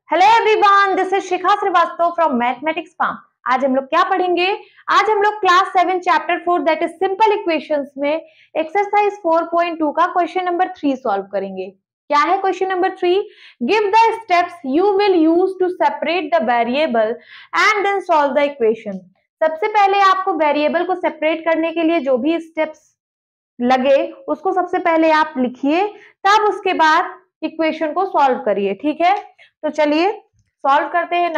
Hello everyone, this is Shikha Srivastava from mathematics farm. आज हम लोग क्या पढ़ेंगे? आज हम लोग class 7 chapter 4 that is simple equations में एक्सरसाइज 4.2 का क्वेश्चन नंबर 3 सॉल्व करेंगे। क्या है question number 3? Give the steps you will use to separate the variable and then solve the equation. सबसे पहले आपको वेरिएबल को सेपरेट करने के लिए जो भी स्टेप्स लगे उसको सबसे पहले आप लिखिए, तब उसके बाद इक्वेशन को सॉल्व करिए। ठीक है, तो चलिए सॉल्व करते हैं।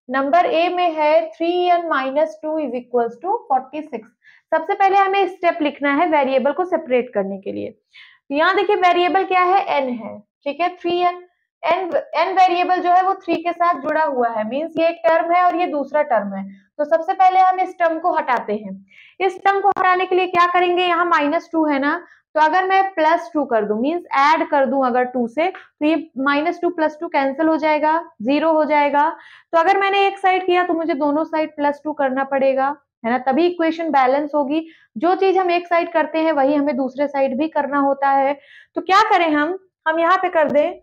नंबर ए में है 3n minus 2 is equal to 46। सबसे पहले हमें स्टेप लिखना है वेरिएबल को सेपरेट करने के लिए। तो यहाँ देखिए वेरिएबल क्या है, n है। ठीक है, 3n n वेरिएबल जो है वो 3 के साथ जुड़ा हुआ है, मींस ये एक टर्म है और ये दूसरा टर्म है। तो सबसे पहले हम इस टर्म को हटाते हैं। इस टर्म को हटाने के लिए क्या करेंगे, यहाँ -2 है ना, तो अगर मैं +2 कर दूं, मींस ऐड कर दूं अगर 2 से, तो ये -2 + 2 कैंसिल हो जाएगा, 0 हो जाएगा। तो अगर मैंने एक साइड किया तो मुझे दोनों साइड +2 करना पड़ेगा, है ना, तभी इक्वेशन बैलेंस होगी। जो चीज हम एक साइड करते हैं वही हमें दूसरे साइड भी करना होता है। तो क्या करें हम यहाँ पे कर दें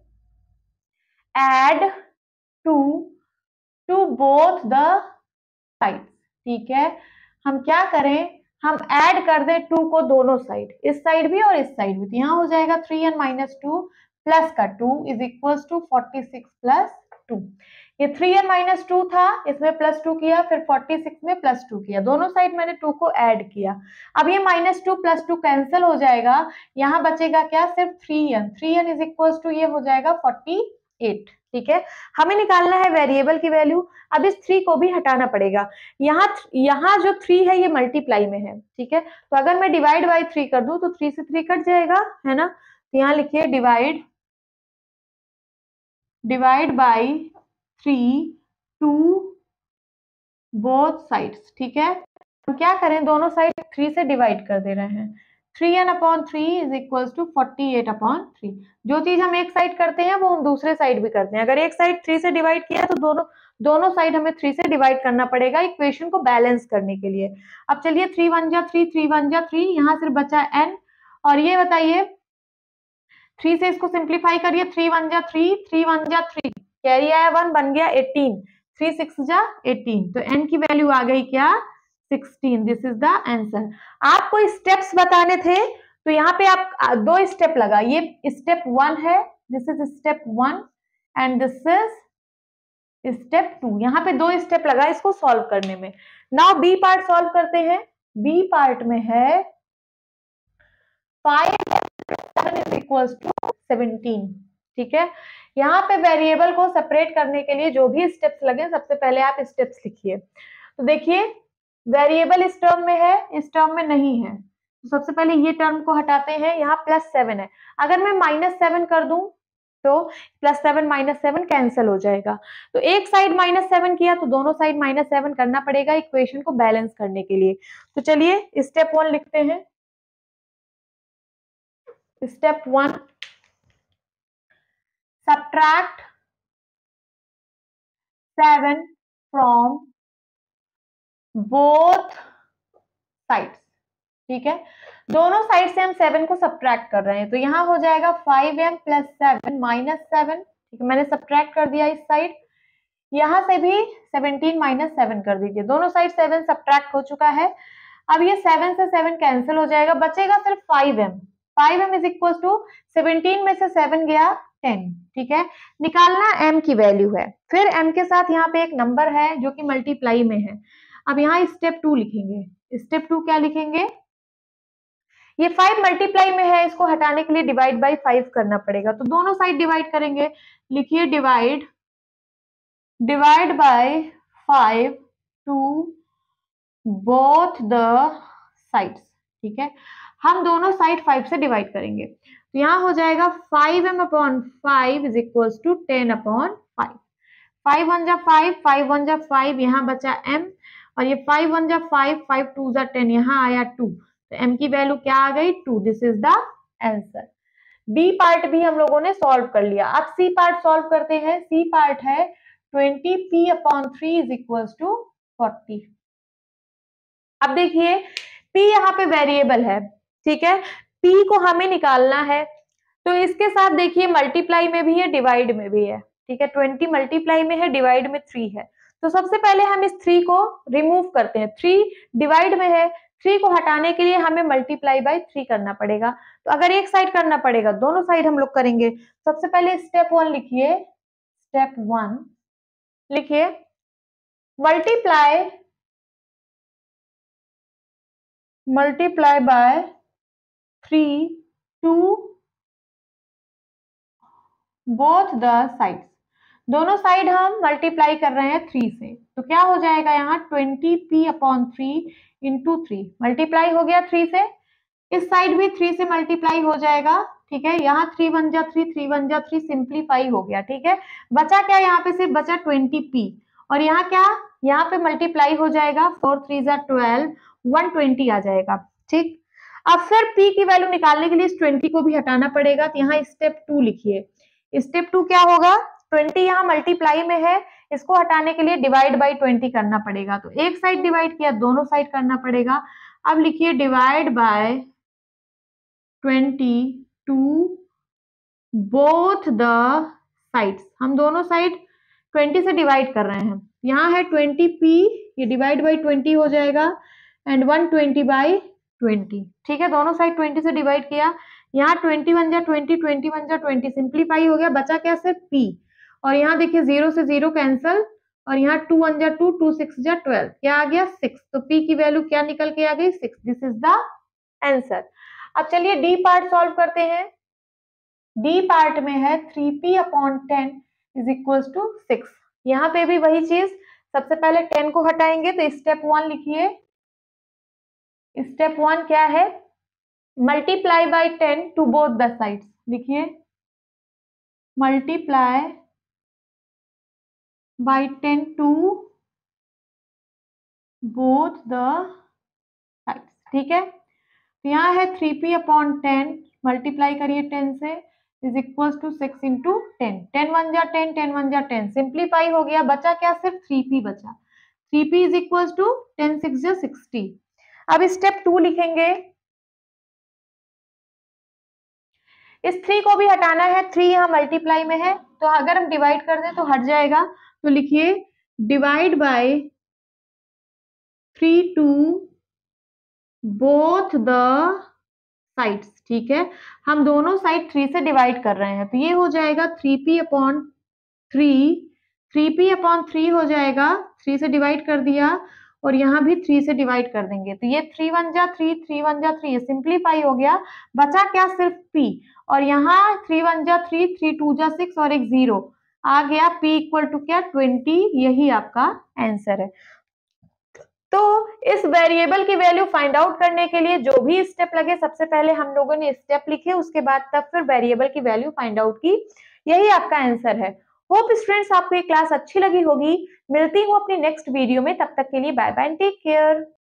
add 2 to both the sides। ठीक है, हम क्या करें, हम ऐड कर दें 2 को दोनों साइड, इस साइड भी और इस साइड भी। तो यहाँ हो जाएगा 3n माइनस 2 प्लस का 2 इज इक्वल टू 46 प्लस 2। ये 3n माइनस 2 था, इसमें +2 किया, फिर 46 में +2 किया, दोनों साइड मैंने 2 को ऐड किया। अब ये -2 + 2 कैंसिल हो जाएगा, यहाँ बचेगा क्या, सिर्फ 3n इज इक्वल टू ये हो जाएगा 48। ठीक है, हमें निकालना है वेरिएबल की वैल्यू। अब इस 3 को भी हटाना पड़ेगा। यहाँ जो 3 है ये मल्टीप्लाई में है। ठीक है, तो अगर मैं डिवाइड बाई 3 कर दूं तो 3 से 3 कट जाएगा, है ना। तो यहाँ लिखिए divide by 3 to both sides. ठीक है, हम क्या करें, दोनों साइड 3 से डिवाइड कर दे रहे हैं। 3n/3 is equal to 48/3। जो चीज हम एक साइड करते हैं वो हम दूसरे साइड भी करते हैं। अगर एक साइड 3 से डिवाइड किया तो दोनों साइड हमें 3 से डिवाइड करना पड़ेगा इक्वेशन को बैलेंस करने के लिए। अब चलिए 3 1 जा 3, 3 1 जा 3, यहाँ सिर्फ बचा n। और ये बताइए 3 से इसको सिंप्लीफाई करिए, 3 1 जा 3, 3 1 जा 3, कैरी आया 1, बन गया 18, 3 6 जा 18। तो n की वैल्यू आ गई क्या, 16। This is the answer. आपको स्टेप्स बताने थे तो यहाँ पे आप 2 स्टेप लगा, ये स्टेप 1 है, this is step 1 and this is step 2। यहाँ पे 2 स्टेप लगा इसको सॉल्व करने में। नाउ बी पार्ट सॉल्व करते हैं। बी पार्ट में है 5 इज इक्वल टू 17। ठीक है, यहाँ पे वेरिएबल को सेपरेट करने के लिए जो भी स्टेप्स लगे सबसे पहले आप स्टेप्स लिखिए। तो देखिए वेरिएबल इस टर्म में है, इस टर्म में नहीं है, तो सबसे पहले ये टर्म को हटाते हैं। यहाँ +7 है, अगर मैं -7 कर दूं तो +7 -7 कैंसिल हो जाएगा। तो एक साइड -7 किया तो दोनों साइड -7 करना पड़ेगा इक्वेशन को बैलेंस करने के लिए। तो चलिए स्टेप 1 लिखते हैं। Step 1, subtract 7 from both sides। ठीक है, दोनों साइड से हम 7 को सब्ट्रैक्ट कर रहे हैं, तो यहाँ हो जाएगा 5m + 7 -7। ठीक है, मैंने सब्ट्रैक्ट कर दिया इस साइड, यहाँ से भी 17 - 7 कर दीजिए, दोनों साइड 7 सब्ट्रैक्ट हो चुका है। अब ये 7 से 7 कैंसिल हो जाएगा, बचेगा सिर्फ 5m। 5m is equal to 17 में से 7 गया 10। ठीक है, निकालना m की वैल्यू है, फिर m के साथ यहाँ पे एक नंबर है जो कि मल्टीप्लाई में है। अब यहाँ स्टेप 2 लिखेंगे। स्टेप 2 क्या लिखेंगे, ये 5 मल्टीप्लाई में है, इसको हटाने के लिए डिवाइड बाई 5 करना पड़ेगा, तो दोनों साइड डिवाइड करेंगे। लिखिए divide by 5 to both the sides. ठीक है, हम दोनों साइड 5 से डिवाइड करेंगे, तो यहाँ हो जाएगा 5m/5 इज इक्वल टू 10/5। 5 1 जा 5, 5 1 जा 5, यहाँ बचा m, और ये 5 1 जा 5, 5 2 जा 10, यहाँ आया 2, तो m की वैल्यू क्या आ गई, 2। This is the answer. B part भी हम लोगों ने सॉल्व कर लिया। अब सी पार्ट सॉल्व करते हैं। सी पार्ट है 20p/3 इज इक्वल टू 40। अब देखिए p यहाँ पे वेरिएबल है, ठीक है, p को हमें निकालना है, तो इसके साथ देखिए मल्टीप्लाई में भी है, डिवाइड में भी है। ठीक है, 20 मल्टीप्लाई में है, डिवाइड में 3 है। तो सबसे पहले हम इस 3 को रिमूव करते हैं। 3 डिवाइड में है, 3 को हटाने के लिए हमें मल्टीप्लाई बाय 3 करना पड़ेगा। तो अगर एक साइड करना पड़ेगा, दोनों साइड हम लोग करेंगे। सबसे पहले स्टेप 1 लिखिए, स्टेप 1 लिखिए, multiply by 3 to both the sides. दोनों साइड हम मल्टीप्लाई कर रहे हैं 3 से, तो क्या हो जाएगा यहाँ 20p/3 इंटू 3 मल्टीप्लाई हो गया 3 से। इस साइड भी 3 से मल्टीप्लाई हो जाएगा, ठीक है। यहाँ 3 1 जा 3, 3 1 जा 3, सिंप्लीफाई हो गया, ठीक है। बचा क्या, यहाँ पे सिर्फ बचा 20p, और यहाँ क्या, यहाँ पे मल्टीप्लाई हो जाएगा 4 3 जा 12, 120 आ जाएगा, ठीक। अब फिर p की वैल्यू निकालने के लिए इस 20 को भी हटाना पड़ेगा, तो यहाँ स्टेप 2 लिखिए। स्टेप 2 क्या होगा, 20 यहाँ मल्टीप्लाई में है, इसको हटाने के लिए डिवाइड बाई 20 करना पड़ेगा। तो एक साइड डिवाइड किया, दोनों साइड करना पड़ेगा। अब लिखिए divide by 20 to both the sides. हम दोनों साइड 20 से डिवाइड कर रहे हैं। यहाँ है 20p, ये डिवाइड बाई 20 हो जाएगा, एंड 120 बाई 20, ठीक है। दोनों साइड 20 से डिवाइड किया, यहाँ 20 1 जा 20, 20 1 जा 20, सिंप्लीफाई हो गया, बचा क्या, सिर्फ p। और यहाँ देखिए 0 से 0 कैंसल, और यहाँ 2 1 जा 2, 2 6 जा 12, क्या आ गया 6। तो p की वैल्यू क्या निकल के आ गई, 6। This is the answer. अब चलिए डी पार्ट सॉल्व करते हैं। डी पार्ट में है 3p/10 इज इक्वल टू 6। यहाँ पे भी वही चीज, सबसे पहले 10 को हटाएंगे, तो स्टेप 1 लिखिए। स्टेप 1 क्या है, multiply by 10 to both the sides. लिखिए multiply by 10 to both the sides, ठीक है। तो यहाँ है 3p/10, मल्टीप्लाई करिए 10 से, इज इक्वल टू 6 इंटू 10, 10 1 जा 10, 10 1 जा 10, सिंप्लीफाई हो गया, बचा क्या, सिर्फ 3p बचा। 3p इज इक्वल टू 10 6 जा 60। अब स्टेप 2 लिखेंगे। इस 3 को भी हटाना है, 3 यहाँ मल्टीप्लाई में है, तो अगर हम डिवाइड कर दें तो हट जाएगा। तो लिखिए divide by 3 to both the sides, ठीक है। हम दोनों साइड 3 से डिवाइड कर रहे हैं, तो ये हो जाएगा 3p/3, 3p/3 हो जाएगा, 3 से डिवाइड कर दिया, और यहाँ भी 3 से डिवाइड कर देंगे, तो ये 3 1 जा 3, 3 1 जा 3, ये सिंप्लीफाई हो गया, बचा क्या, सिर्फ p। और यहाँ 3 1 जा 3, 3 2 जा 6, और एक 0 आ गया, p इक्वल टू क्या, 20। यही आपका आंसर है। तो इस वेरिएबल की वैल्यू फाइंड आउट करने के लिए जो भी स्टेप लगे, सबसे पहले हम लोगों ने स्टेप लिखे, उसके बाद तब फिर वेरिएबल की वैल्यू फाइंड आउट की। यही आपका आंसर है। होप स्टूडेंट्स आपको ये क्लास अच्छी लगी होगी। मिलती हूँ अपनी नेक्स्ट वीडियो में, तब तक के लिए बाय बाय, टेक केयर।